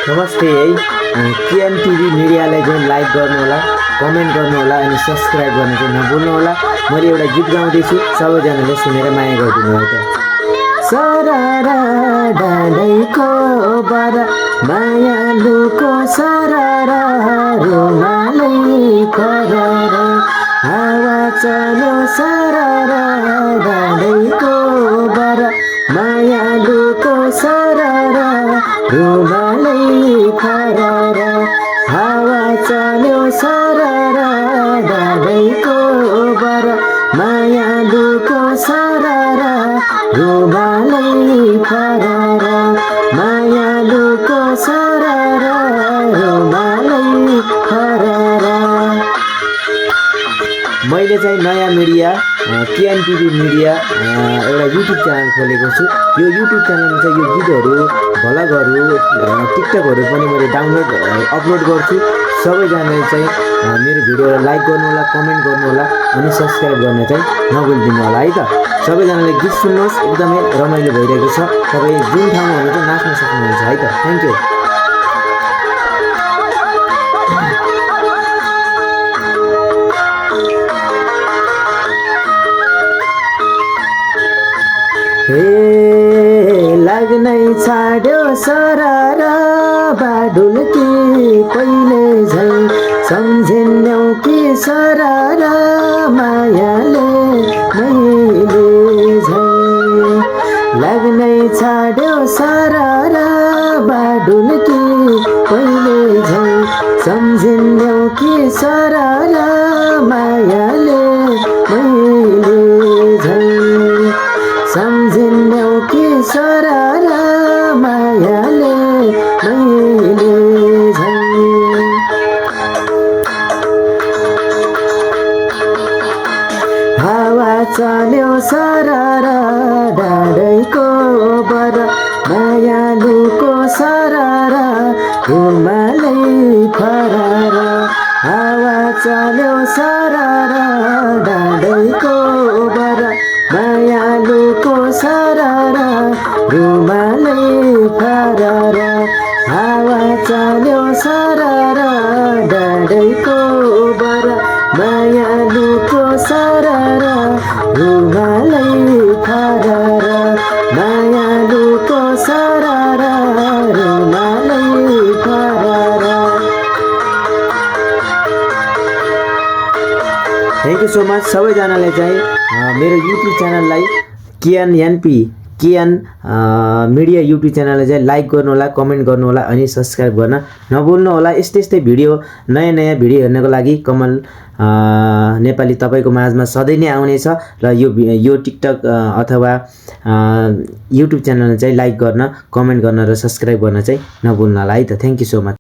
नमस्ते है KN TV मिडियालाई चाहिँ लाइक गर्नु होला, कमेन्ट गर्नु होला अनि सब्स्क्राइब गर्न चाहिँ नभुल्नु होला। मैले एउटा गीत गाउँदैछु, सबैजनाले सुनेर माया गरिदिनु होला। सररा डाँडैको बरा मायालुको सररा रुमालै खररा हावा चल्यो सररा डाँडैको बरा मायालुको सररा रुमालै खररा हावा चल्यो सररा डाँडैको बरा मायालुको सररा रुमालै खररा मायालुको सररा रुमालै खररा। मैले चाहिँ नयाँ मिडिया केएन टिभी मिडिया एउटा युट्युब च्यानल खोलेको छु। यो युट्युब च्यानलमा चाहिँ यो गीतहरू भ्लगहरू टिकटकहरू पनि मैले अपलोड गर्छु। सबैजनाले चाहिँ मेरो भिडियोलाई लाइक गर्नु होला, कमेन्ट गर्नु होला अनि सब्स्क्राइब गर्न चाहिँ नभुलिदिनु होला है त। सबैजनाले गीत सुन्नुहोस्, एकदमै रमाइलो भइरहेको छ। तपाईँ जुन ठाउँमा हुनुहुन्छ नाच्न सक्नुहुन्छ है त। Thank you. हे लाग्नै छाड्यो सररा बाडुल्की पहिले झै सम्झिन्यौ कि सररा मायाले मैले झै लाग्नै छाड्यो सररा बाडुल्की पहिले झै सम्झिन्यौ कि सररा मायाले मैले झै सम्झिन्यौ कि सररा मायाले मैले झै। हावा चल्यो सररा डाँडैको बरा मायालुको सररा रुमालै खररा हावा चल्यो सररा डाँडैको बरा मायालुको सररा रुमालै खररा हावा चल्यो सररा डाँडैको बरा मायालुको सररा रुमालै खररा मायालुको सररा रुमालै खररा। Thank you so much. सबैजनाले चाहिँ मेरो युट्युब च्यानललाई केएन मिडिया युट्युब च्यानललाई चाहिँ लाइक गर्नु होला, कमेन्ट गर्नु होला अनि सब्स्क्राइब गर्न नभुल्नु होला। यस्तै भिडियो नयाँ भिडियो हेर्नको लागि कमल नेपाली तपाईँको माझमा सधैँ नै आउनेछ र यो टिकटक अथवा युट्युब च्यानललाई चाहिँ लाइक गर्न, कमेन्ट गर्न र सब्स्क्राइब गर्न चाहिँ नभुल्नु होला है त। Thank you so much.